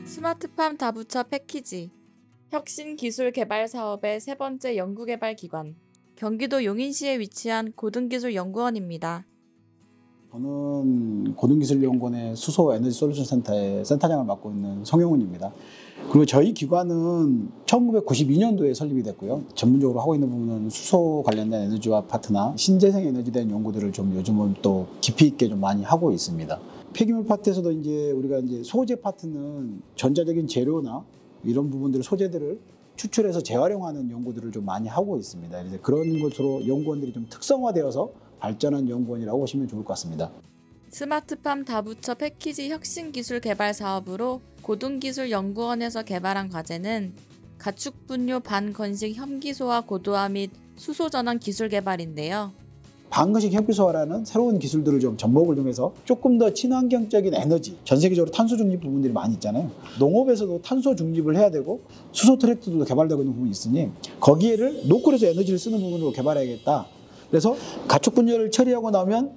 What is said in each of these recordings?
스마트팜 다부처 패키지 혁신기술개발사업의 세 번째 연구개발기관 경기도 용인시에 위치한 고등기술연구원입니다. 저는 고등기술연구원의 수소에너지솔루션센터의 센터장을 맡고 있는 성용훈입니다. 그리고 저희 기관은 1992년도에 설립이 됐고요. 전문적으로 하고 있는 부분은 수소 관련된 에너지와 파트나 신재생 에너지에 대한 연구들을 좀 요즘은 또 깊이 있게 좀 많이 하고 있습니다. 폐기물 파트에서도 우리가 소재 파트는 전자적인 재료나 이런 부분들 소재들을 추출해서 재활용하는 연구들을 좀 많이 하고 있습니다. 그래서 그런 것으로 연구원들이 좀 특성화되어서 발전한 연구원이라고 보시면 좋을 것 같습니다. 스마트팜 다부처 패키지 혁신기술개발 사업으로 고등기술연구원에서 개발한 과제는 가축분뇨 반건식 혐기소화 고도화 및 수소전환 기술 개발인데요. 반건식 혐기소화라는 새로운 기술들을 좀 접목을 통해서 조금 더 친환경적인 에너지, 전 세계적으로 탄소 중립 부분들이 많이 있잖아요. 농업에서도 탄소 중립을 해야 되고 수소 트랙터도 개발되고 있는 부분이 있으니 거기에를 노콜에서 에너지를 쓰는 부분으로 개발해야겠다. 그래서 가축 분뇨를 처리하고 나면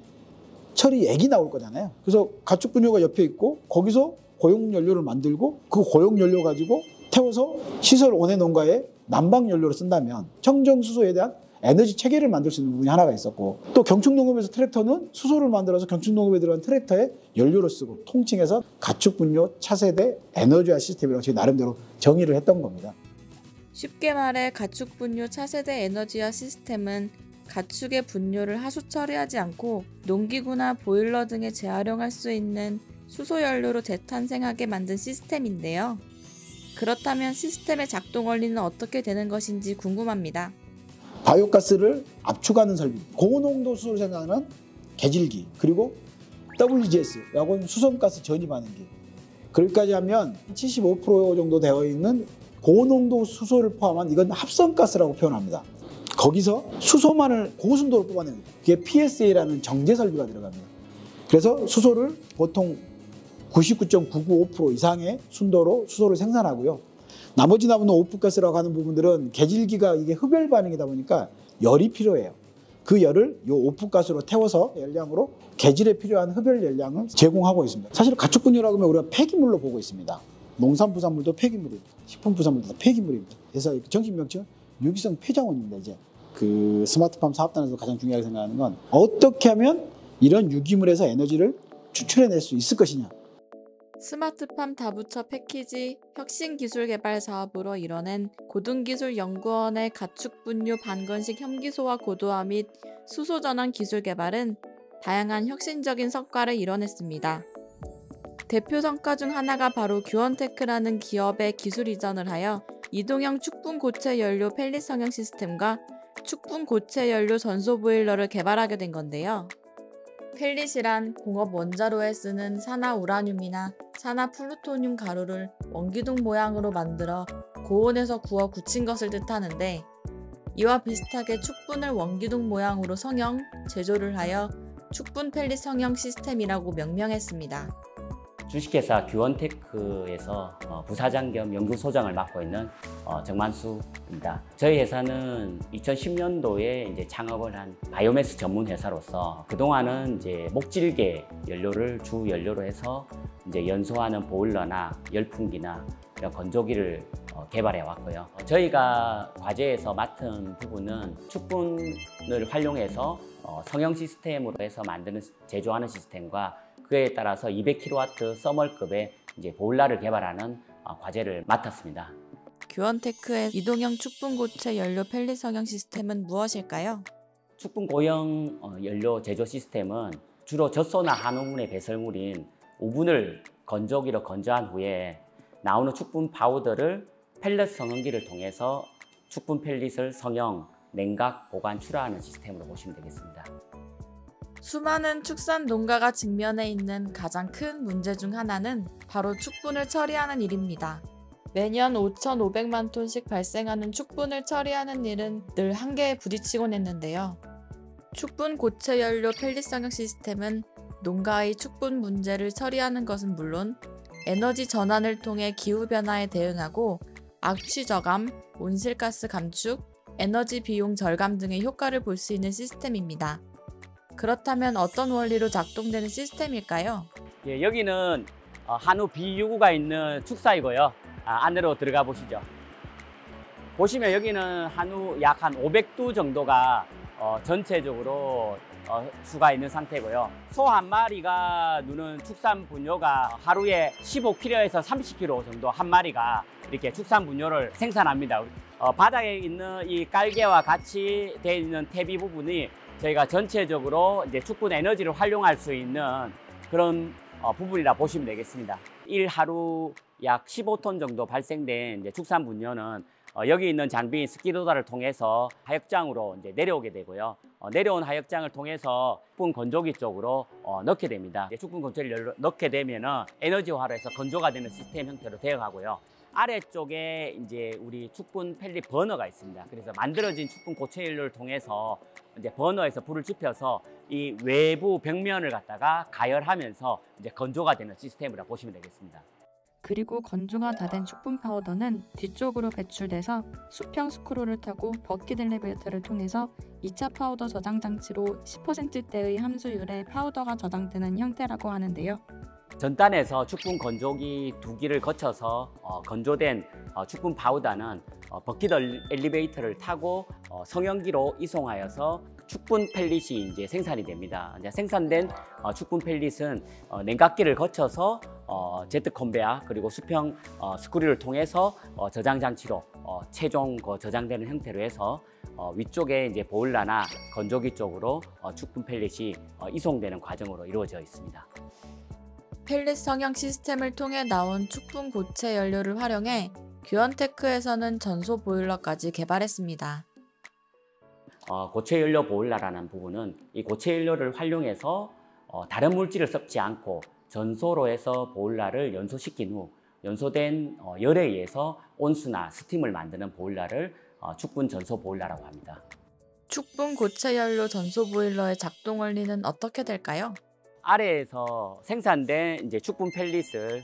처리액이 나올 거잖아요. 그래서 가축 분뇨가 옆에 있고 거기서 고용 연료를 만들고 그 고용 연료 가지고 태워서 시설 원해 농가에 난방 연료로 쓴다면 청정 수소에 대한 에너지 체계를 만들 수 있는 부분이 하나가 있었고, 또 경축농업에서 트랙터는 수소를 만들어서 경축농업에 들어간 트랙터에 연료로 쓰고 통칭해서 가축 분뇨 차세대 에너지화 시스템이라고 저희 나름대로 정의를 했던 겁니다. 쉽게 말해 가축 분뇨 차세대 에너지화 시스템은 가축의 분뇨를 하수 처리하지 않고 농기구나 보일러 등에 재활용할 수 있는 수소연료로 재탄생하게 만든 시스템인데요. 그렇다면 시스템의 작동 원리는 어떻게 되는 것인지 궁금합니다. 바이오가스를 압축하는 설비, 고농도 수소를 생산하는 계질기, 그리고 WGS라고 하는 수성가스 전이반응기, 그렇게까지 하면 75% 정도 되어 있는 고농도 수소를 포함한 이건 합성가스라고 표현합니다. 거기서 수소만을 고순도로 뽑아내는 거예요. 그게 PSA라는 정제 설비가 들어갑니다. 그래서 수소를 보통 99.995% 이상의 순도로 수소를 생산하고요. 나머지 남은 오프가스라고 하는 부분들은 계질기가 이게 흡열 반응이다 보니까 열이 필요해요. 그 열을 이 오프가스로 태워서 열량으로 계질에 필요한 흡열 열량을 제공하고 있습니다. 사실 가축 분뇨라고 하면 우리가 폐기물로 보고 있습니다. 농산부산물도 폐기물입니다. 식품부산물도 폐기물입니다. 그래서 정식 명칭은 유기성 폐자원입니다. 이제 그 스마트팜 사업단에서 가장 중요하게 생각하는 건 어떻게 하면 이런 유기물에서 에너지를 추출해낼 수 있을 것이냐. 스마트팜 다부처 패키지 혁신기술개발 사업으로 이뤄낸 고등기술연구원의 가축분뇨 반건식 혐기소화 고도화 및 수소전환 기술 개발은 다양한 혁신적인 성과를 이뤄냈습니다. 대표 성과 중 하나가 바로 규원테크라는 기업의 기술 이전을 하여 이동형 축분 고체 연료 펠릿 성형 시스템과 축분 고체 연료 전소 보일러를 개발하게 된 건데요. 펠릿이란 공업 원자로에 쓰는 산화 우라늄이나 산화 플루토늄 가루를 원기둥 모양으로 만들어 고온에서 구워 굳힌 것을 뜻하는데, 이와 비슷하게 축분을 원기둥 모양으로 성형, 제조를 하여 축분 펠릿 성형 시스템이라고 명명했습니다. 주식회사 규원테크에서 부사장 겸 연구소장을 맡고 있는 정만수입니다. 저희 회사는 2010년도에 이제 창업을 한 바이오매스 전문 회사로서 그동안은 이제 목질개 연료를 주 연료로 해서 이제 연소하는 보일러나 열풍기나 이런 건조기를 개발해 왔고요. 저희가 과제에서 맡은 부분은 축분을 활용해서 성형 시스템으로 해서 제조하는 시스템과 그에 따라서 200kW 서멀급의 이제 보일러를 개발하는 과제를 맡았습니다. 규원테크의 이동형 축분 고체 연료 펠릿 성형 시스템은 무엇일까요? 축분 고형 연료 제조 시스템은 주로 젖소나 한우분의 배설물인 우분을 건조기로 건조한 후에 나오는 축분 파우더를 펠렛 성형기를 통해서 축분 펠릿을 성형, 냉각, 보관, 출하하는 시스템으로 보시면 되겠습니다. 수많은 축산 농가가 직면해 있는 가장 큰 문제 중 하나는 바로 축분을 처리하는 일입니다. 매년 5,500만 톤씩 발생하는 축분을 처리하는 일은 늘 한계에 부딪히곤 했는데요. 축분 고체 연료 펠릿 성형 시스템은 농가의 축분 문제를 처리하는 것은 물론 에너지 전환을 통해 기후변화에 대응하고 악취 저감, 온실가스 감축, 에너지 비용 절감 등의 효과를 볼 수 있는 시스템입니다. 그렇다면 어떤 원리로 작동되는 시스템일까요? 예, 여기는 한우 비유구가 있는 축사이고요. 안으로 들어가 보시죠. 보시면 여기는 한우 약 한 500두 정도가 전체적으로 수가 있는 상태고요. 소 한 마리가 누는 축산 분뇨가 하루에 15kg에서 30kg 정도 한 마리가 이렇게 축산 분뇨를 생산합니다. 바닥에 있는 이 깔개와 같이 되어 있는 태비 부분이 저희가 전체적으로 이제 축분 에너지를 활용할 수 있는 그런 부분이라 보시면 되겠습니다. 하루 약 15톤 정도 발생된 이제 축산 분뇨는 여기 있는 장비인 스키로다를 통해서 하역장으로 이제 내려오게 되고요. 내려온 하역장을 통해서 축분 건조기 쪽으로 넣게 됩니다. 축분 건조기를 넣게 되면은 에너지화로 해서 건조가 되는 시스템 형태로 되어가고요. 아래쪽에 이제 우리 축분 펠릿 버너가 있습니다. 그래서 만들어진 축분 고체 연료를 통해서 이제 버너에서 불을 지펴서 이 외부 벽면을 갖다가 가열하면서 이제 건조가 되는 시스템이라 보시면 되겠습니다. 그리고 건조가 다 된 축분 파우더는 뒤쪽으로 배출돼서 수평 스크롤을 타고 버킷 엘리베이터를 통해서 2차 파우더 저장 장치로 10%대의 함수율의 파우더가 저장되는 형태라고 하는데요. 전단에서 축분 건조기 2기를 거쳐서 건조된 축분 파우더는 버킷 엘리베이터를 타고 성형기로 이송하여서 축분 펠릿이 이제 생산이 됩니다. 이제 생산된 축분 펠릿은 냉각기를 거쳐서 제트 컨베어 그리고 수평 스크류를 통해서 저장 장치로 최종 저장되는 형태로 해서 위쪽에 이제 보일러나 건조기 쪽으로 축분 펠릿이 이송되는 과정으로 이루어져 있습니다. 펠릿 성형 시스템을 통해 나온 축분 고체 연료를 활용해 규원테크에서는 전소 보일러까지 개발했습니다. 고체 연료 보일러라는 부분은 이 고체 연료를 활용해서 다른 물질을 섞지 않고 전소로 해서 보일러를 연소시킨 후 연소된 열에 의해서 온수나 스팀을 만드는 보일러를 축분 전소 보일러라고 합니다. 축분 고체 연료 전소 보일러의 작동 원리는 어떻게 될까요? 아래에서 생산된 이제 축분 펠릿을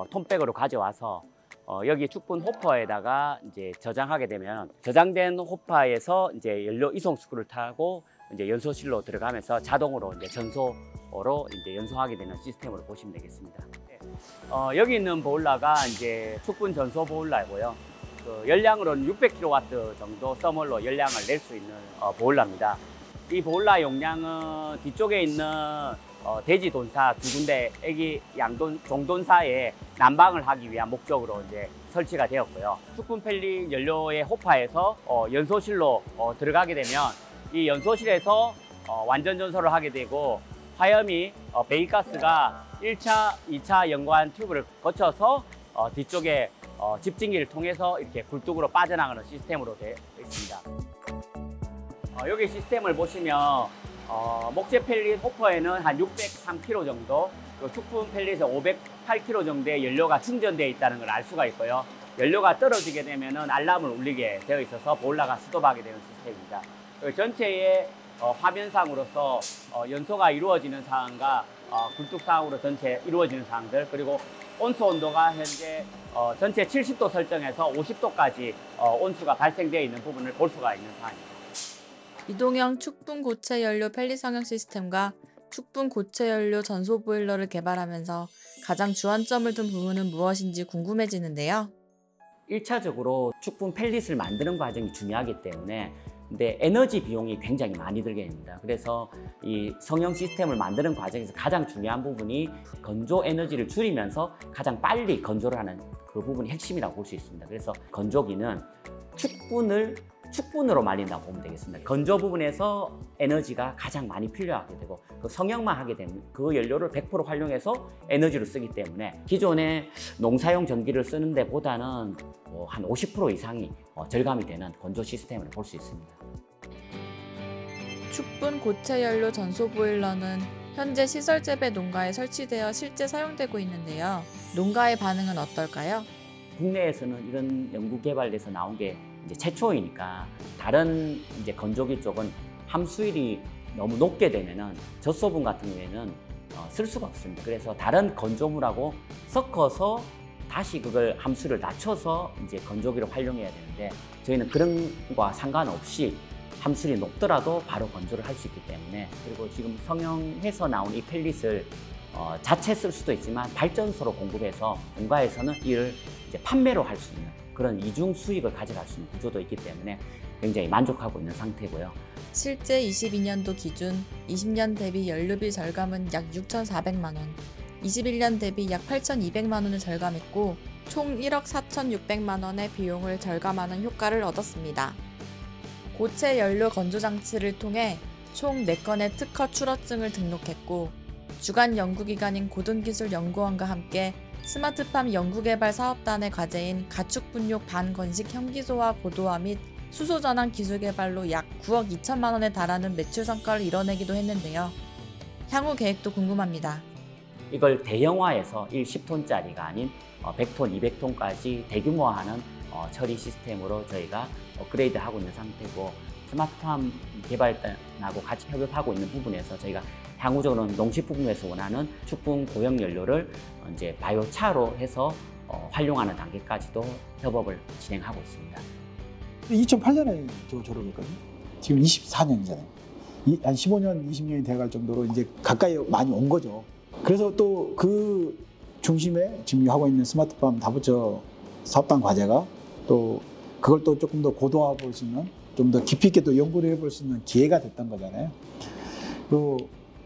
톤백으로 가져와서 여기 축분 호퍼에다가 이제 저장하게 되면 저장된 호퍼에서 이제 연료 이송 스크류를 타고 이제 연소실로 들어가면서 자동으로 이제 전소로 이제 연소하게 되는 시스템으로 보시면 되겠습니다. 여기 있는 보일러가 이제 축분 전소 보일러고요. 연량으로는 600kW 정도 써멀로 연량을 낼 수 있는 보일러입니다. 이 보일러 용량은 뒤쪽에 있는 대지 돈사 두 군데 애기 양돈 종돈사에 난방을 하기 위한 목적으로 이제 설치가 되었고요. 축분 펠릿 연료의 호파에서 연소실로 들어가게 되면 이 연소실에서 완전 전소를 하게 되고 화염이 배기가스가 1차, 2차 연관 튜브를 거쳐서 뒤쪽에 집진기를 통해서 이렇게 굴뚝으로 빠져나가는 시스템으로 되어 있습니다. 여기 시스템을 보시면 목재 펠릿 호퍼에는 한 603kg 정도, 축분 펠릿에 508kg 정도의 연료가 충전되어 있다는 걸 알 수가 있고요. 연료가 떨어지게 되면 알람을 울리게 되어 있어서 보일러가 스톱하게 되는 시스템입니다. 전체의 화면상으로서 연소가 이루어지는 상황과 굴뚝 상황으로 전체 이루어지는 상황들, 그리고 온수 온도가 현재 전체 70도 설정해서 50도까지 온수가 발생되어 있는 부분을 볼 수가 있는 상황입니다. 이동형 축분 고체 연료 펠릿 성형 시스템과 축분 고체 연료 전소 보일러를 개발하면서 가장 주안점을 둔 부분은 무엇인지 궁금해지는데요. 1차적으로 축분 펠릿을 만드는 과정이 중요하기 때문에 근데 에너지 비용이 굉장히 많이 들게 됩니다. 그래서 이 성형 시스템을 만드는 과정에서 가장 중요한 부분이 건조 에너지를 줄이면서 가장 빨리 건조를 하는 그 부분이 핵심이라고 볼 수 있습니다. 그래서 건조기는 축분으로 말린다고 보면 되겠습니다. 건조 부분에서 에너지가 가장 많이 필요하게 되고 그 성형만 하게 되면 그 연료를 100% 활용해서 에너지로 쓰기 때문에 기존의 농사용 전기를 쓰는 데보다는 한 50% 이상이 절감이 되는 건조 시스템을 볼 수 있습니다. 축분 고체 연료 전소 보일러는 현재 시설 재배 농가에 설치되어 실제 사용되고 있는데요. 농가의 반응은 어떨까요? 국내에서는 이런 연구 개발돼서 나온 게 이제 최초이니까 다른 이제 건조기 쪽은 함수율이 너무 높게 되면은 젖소분 같은 경우에는 쓸 수가 없습니다. 그래서 다른 건조물하고 섞어서 다시 그걸 함수를 낮춰서 이제 건조기를 활용해야 되는데 저희는 그런 거와 상관없이 함수율이 높더라도 바로 건조를 할 수 있기 때문에, 그리고 지금 성형해서 나온 이 펠릿을 자체 쓸 수도 있지만 발전소로 공급해서 본가에서는 이를 이제 판매로 할 수 있는 그런 이중 수익을 가져갈 수 있는 구조도 있기 때문에 굉장히 만족하고 있는 상태고요. 실제 22년도 기준 20년 대비 연료비 절감은 약 6,400만 원, 21년 대비 약 8,200만 원을 절감했고 총 1억 4,600만 원의 비용을 절감하는 효과를 얻었습니다. 고체 연료 건조 장치를 통해 총 4건의 특허 출원증을 등록했고 주간 연구기관인 고등기술연구원과 함께 스마트팜 연구개발 사업단의 과제인 가축분뇨 반건식 혐기소화 고도화 및 수소전환 기술 개발로 약 9억 2천만 원에 달하는 매출 성과를 이뤄내기도 했는데요. 향후 계획도 궁금합니다. 이걸 대형화해서 10톤짜리가 아닌 100톤, 200톤까지 대규모화하는 처리 시스템으로 저희가 업그레이드하고 있는 상태고 스마트팜 개발단하고 같이 협업하고 있는 부분에서 저희가 향후적으로는 농식품에서 원하는 축분 고형 연료를 이제 바이오차로 해서 활용하는 단계까지도 협업을 진행하고 있습니다. 2008년에 저 졸업했거든요. 지금 24년이잖아요. 한 15년, 20년이 돼갈 정도로 이제 가까이 많이 온 거죠. 그래서 또 그 중심에 지금 하고 있는 스마트팜 다부처 사업단 과제가 또 그걸 또 조금 더 고도화해 볼 수 있는 좀 더 깊이 있게 또 연구를 해볼 수 있는 기회가 됐던 거잖아요. 또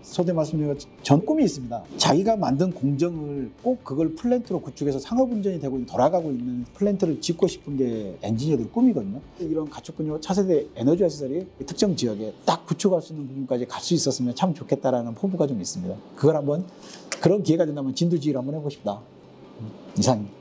소대 말씀드린 것처럼 전 꿈이 있습니다. 자기가 만든 공정을 꼭 그걸 플랜트로 구축해서 상업운전이 되고 돌아가고 있는 플랜트를 짓고 싶은 게 엔지니어들 꿈이거든요. 이런 가축분뇨 차세대 에너지화 시설이 특정 지역에 딱 구축할 수 있는 부분까지 갈 수 있었으면 참 좋겠다라는 포부가 좀 있습니다. 그걸 한번 그런 기회가 된다면 진두지휘를 한번 해보고 싶다. 이상입니다.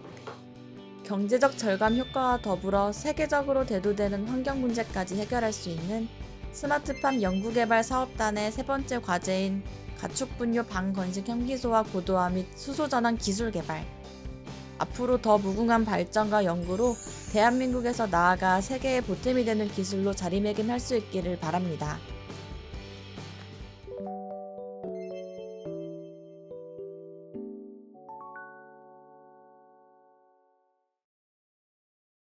경제적 절감 효과와 더불어 세계적으로 대두되는 환경 문제까지 해결할 수 있는 스마트팜 연구개발 사업단의 세 번째 과제인 가축분뇨 반건식 혐기소화 고도화 및 수소전환 기술 개발. 앞으로 더 무궁한 발전과 연구로 대한민국에서 나아가 세계의 보탬이 되는 기술로 자리매김할 수 있기를 바랍니다.